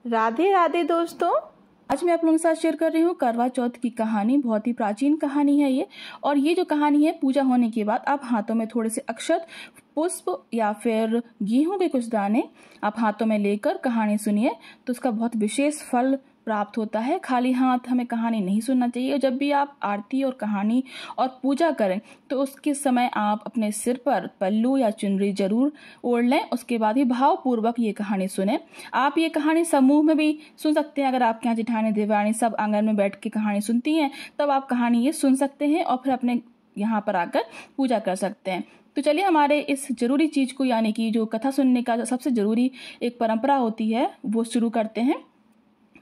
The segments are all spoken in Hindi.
राधे राधे दोस्तों। आज मैं आप लोगों के साथ शेयर कर रही हूँ करवा चौथ की कहानी। बहुत ही प्राचीन कहानी है ये। और ये जो कहानी है, पूजा होने के बाद आप हाथों में थोड़े से अक्षत, पुष्प या फिर गेहूं के कुछ दाने आप हाथों में लेकर कहानी सुनिए तो उसका बहुत विशेष फल प्राप्त होता है। खाली हाथ हमें कहानी नहीं सुनना चाहिए। और जब भी आप आरती और कहानी और पूजा करें तो उसके समय आप अपने सिर पर पल्लू या चुनरी जरूर ओढ़ लें। उसके बाद ही भावपूर्वक ये कहानी सुने। आप ये कहानी समूह में भी सुन सकते हैं। अगर आपके यहाँ जेठानी देवरानी सब आंगन में बैठ के कहानी सुनती हैं तब आप कहानी ये सुन सकते हैं और फिर अपने यहाँ पर आकर पूजा कर सकते हैं। तो चलिए हमारे इस जरूरी चीज को, यानी कि जो कथा सुनने का सबसे जरूरी एक परंपरा होती है, वो शुरू करते हैं।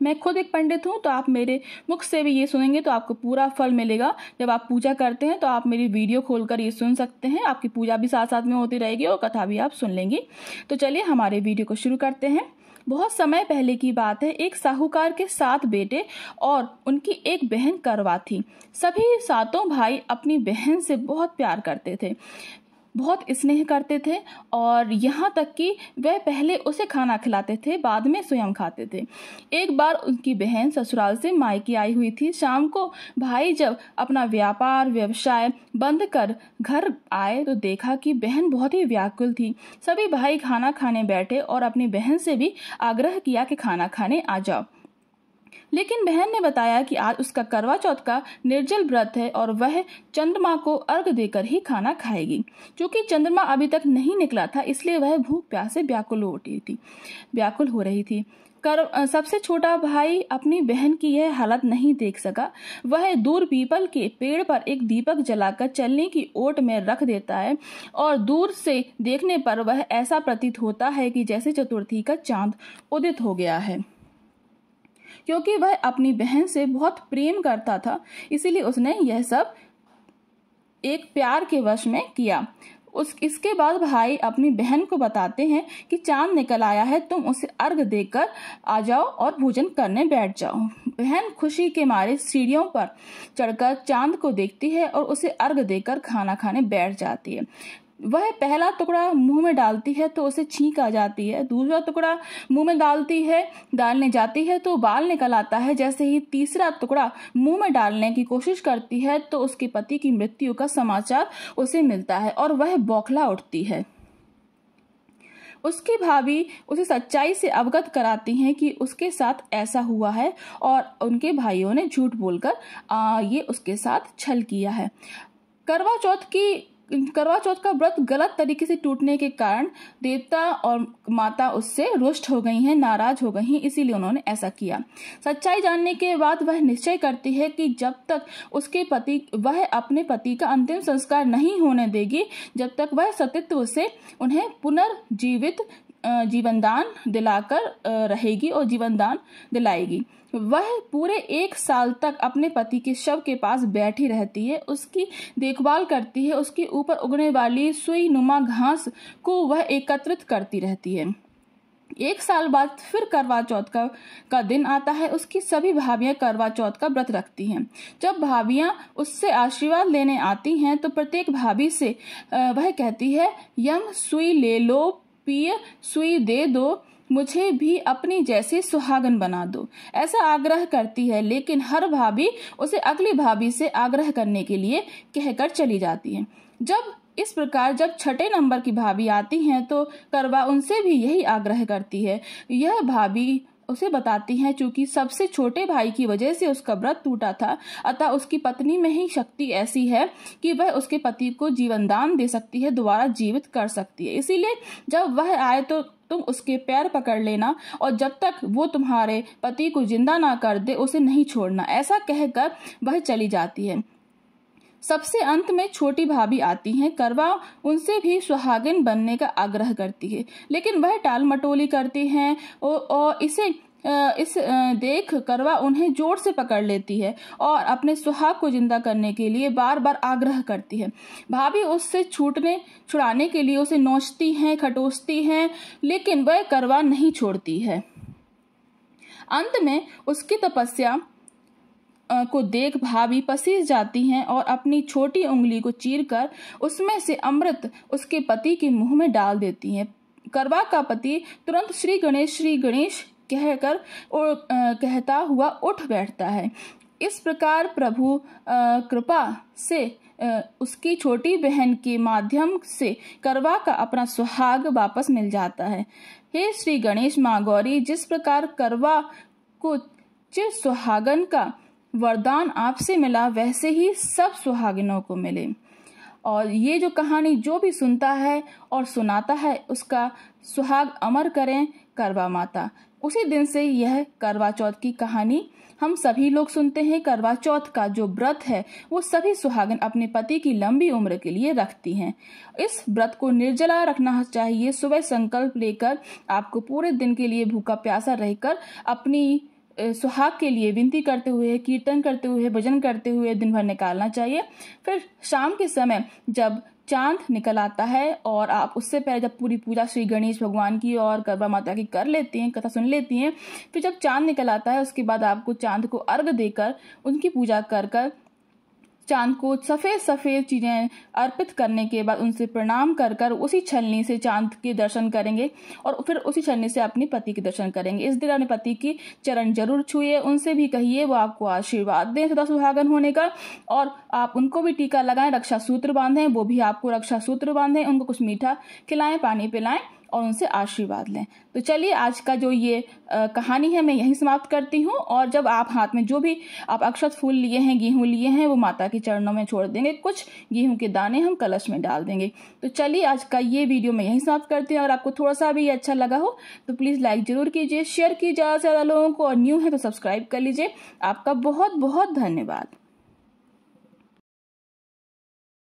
मैं खुद एक पंडित हूँ तो आप मेरे मुख से भी ये सुनेंगे तो आपको पूरा फल मिलेगा। जब आप पूजा करते हैं तो आप मेरी वीडियो खोलकर ये सुन सकते हैं। आपकी पूजा भी साथ साथ में होती रहेगी और कथा भी आप सुन लेंगी। तो चलिए हमारे वीडियो को शुरू करते हैं। बहुत समय पहले की बात है। एक साहूकार के 7 बेटे और उनकी एक बहन करवा थी। सभी 7 भाई अपनी बहन से बहुत प्यार करते थे, बहुत स्नेह करते थे और यहाँ तक कि वह पहले उसे खाना खिलाते थे, बाद में स्वयं खाते थे। एक बार उनकी बहन ससुराल से मायके आई हुई थी। शाम को भाई जब अपना व्यापार व्यवसाय बंद कर घर आए तो देखा कि बहन बहुत ही व्याकुल थी। सभी भाई खाना खाने बैठे और अपनी बहन से भी आग्रह किया कि खाना खाने आ जाओ। लेकिन बहन ने बताया कि आज उसका करवा चौथ का निर्जल व्रत है और वह चंद्रमा को अर्घ देकर ही खाना खाएगी। क्योंकि चंद्रमा अभी तक नहीं निकला था इसलिए वह भूख प्यास से व्याकुल हो रही थी। सबसे छोटा भाई अपनी बहन की यह हालत नहीं देख सका। वह दूर पीपल के पेड़ पर एक दीपक जलाकर चलने की ओट में रख देता है और दूर से देखने पर वह ऐसा प्रतीत होता है कि जैसे चतुर्थी का चांद उदित हो गया है। क्योंकि वह अपनी बहन से बहुत प्रेम करता था इसीलिए उसने यह सब एक प्यार के वश में किया। इसके बाद भाई अपनी बहन को बताते हैं कि चांद निकल आया है, तुम उसे अर्घ देकर आ जाओ और भोजन करने बैठ जाओ। बहन खुशी के मारे सीढ़ियों पर चढ़कर चांद को देखती है और उसे अर्घ देकर खाना खाने बैठ जाती है। वह पहला टुकड़ा मुंह में डालती है तो उसे छींक आ जाती है। दूसरा टुकड़ा मुंह में डालने जाती है तो बाल निकल आता है। जैसे ही तीसरा टुकड़ा मुंह में डालने की कोशिश करती है तो उसके पति की मृत्यु का समाचार उसे मिलता है और वह बौखला उठती है। उसकी भाभी उसे सच्चाई से अवगत कराती हैं कि उसके साथ ऐसा हुआ है और उनके भाइयों ने झूठ बोलकर ये उसके साथ छल किया है। करवा चौथ का व्रत गलत तरीके से टूटने के कारण देवता और माता उससे रुष्ट हो गई हैं, नाराज हो गई हैं, इसीलिए उन्होंने ऐसा किया। सच्चाई जानने के बाद वह निश्चय करती है कि जब तक वह अपने पति का अंतिम संस्कार नहीं होने देगी, जब तक वह सतीत्व से उन्हें पुनर्जीवित जीवनदान दिलाकर रहेगी और जीवनदान दिलाएगी। वह पूरे 1 साल तक अपने पति के शव के पास बैठी रहती है, उसकी देखभाल करती है, उसके ऊपर उगने वाली सुई नुमा घास को वह एकत्रित करती रहती है। 1 साल बाद फिर करवा चौथ का दिन आता है। उसकी सभी भाभियां करवा चौथ का व्रत रखती हैं। जब भाभियां उससे आशीर्वाद लेने आती हैं तो प्रत्येक भाभी से वह कहती है, यम सुई ले लो, पिय सुई दे दो, मुझे भी अपनी जैसी सुहागन बना दो, ऐसा आग्रह करती है। लेकिन हर भाभी उसे अगली भाभी से आग्रह करने के लिए कहकर चली जाती है। जब 6ठे नंबर की भाभी आती हैं तो करवा उनसे भी यही आग्रह करती है। यह भाभी उसे बताती हैं चूंकि सबसे छोटे भाई की वजह से उसका व्रत टूटा था, अतः उसकी पत्नी में ही शक्ति ऐसी है कि वह उसके पति को जीवनदान दे सकती है, दोबारा जीवित कर सकती है। इसीलिए जब वह आए तो तुम उसके पैर पकड़ लेना और जब तक वो तुम्हारे पति को जिंदा ना कर दे उसे नहीं छोड़ना, ऐसा कहकर वह चली जाती है। सबसे अंत में छोटी भाभी आती हैं। करवा उनसे भी सुहागिन बनने का आग्रह करती है लेकिन वह टाल मटोली करती हैं और इस देख करवा उन्हें जोर से पकड़ लेती है और अपने सुहाग को जिंदा करने के लिए बार बार आग्रह करती है। भाभी उससे छुड़ाने के लिए उसे नोचती हैं, खटोसती हैं, लेकिन वह करवा नहीं छोड़ती है। अंत में उसकी तपस्या को देख भाभी पसीज जाती हैं और अपनी छोटी उंगली को चीरकर उसमें से अमृत उसके पति के मुंह में डाल देती हैं। करवा का पति तुरंत श्री गणेश कहकर और कहता हुआ उठ बैठता है। इस प्रकार प्रभु कृपा से उसकी छोटी बहन के माध्यम से करवा का अपना सुहाग वापस मिल जाता है। हे श्री गणेश माँ गौरी, जिस प्रकार करवा को चिर सुहागन का वरदान आपसे मिला, वैसे ही सब सुहागिनों को मिले। और ये जो कहानी जो भी सुनता है और सुनाता है, उसका सुहाग अमर करें करवा माता। उसी दिन से यह करवा चौथ की कहानी हम सभी लोग सुनते हैं। करवा चौथ का जो व्रत है वो सभी सुहागन अपने पति की लंबी उम्र के लिए रखती हैं। इस व्रत को निर्जला रखना चाहिए। सुबह संकल्प लेकर आपको पूरे दिन के लिए भूखा प्यासा रहकर अपनी सुहाग के लिए विनती करते हुए, कीर्तन करते हुए, भजन करते हुए दिन भर निकालना चाहिए। फिर शाम के समय जब चांद निकल आता है और आप उससे पहले जब पूरी पूजा श्री गणेश भगवान की और करवा माता की कर लेती हैं, कथा सुन लेती हैं, फिर जब चांद निकल आता है उसके बाद आपको चांद को अर्घ देकर उनकी पूजा कर चांद को सफेद सफेद चीजें अर्पित करने के बाद उनसे प्रणाम कर उसी छलनी से चांद के दर्शन करेंगे और फिर उसी छलनी से अपने पति के दर्शन करेंगे। इस दिन अपने पति की चरण जरूर छुए, उनसे भी कहिए वो आपको आशीर्वाद दें सदा सुहागन होने का, और आप उनको भी टीका लगाएं, रक्षा सूत्र बांधें, वो भी आपको रक्षा सूत्र बांधें, उनको कुछ मीठा खिलाएं, पानी पिलाएं और उनसे आशीर्वाद लें। तो चलिए आज का जो ये कहानी है मैं यहीं समाप्त करती हूँ। और जब आप हाथ में जो भी आप अक्षत फूल लिए हैं, गेहूं लिए हैं, वो माता के चरणों में छोड़ देंगे। कुछ गेहूं के दाने हम कलश में डाल देंगे। तो चलिए आज का ये वीडियो मैं यहीं समाप्त करती हूँ। अगर आपको थोड़ा सा भी अच्छा लगा हो तो प्लीज लाइक जरूर कीजिए, शेयर कीजिए ज़्यादा से ज़्यादा लोगों को, और न्यू है तो सब्सक्राइब कर लीजिए। आपका बहुत बहुत धन्यवाद।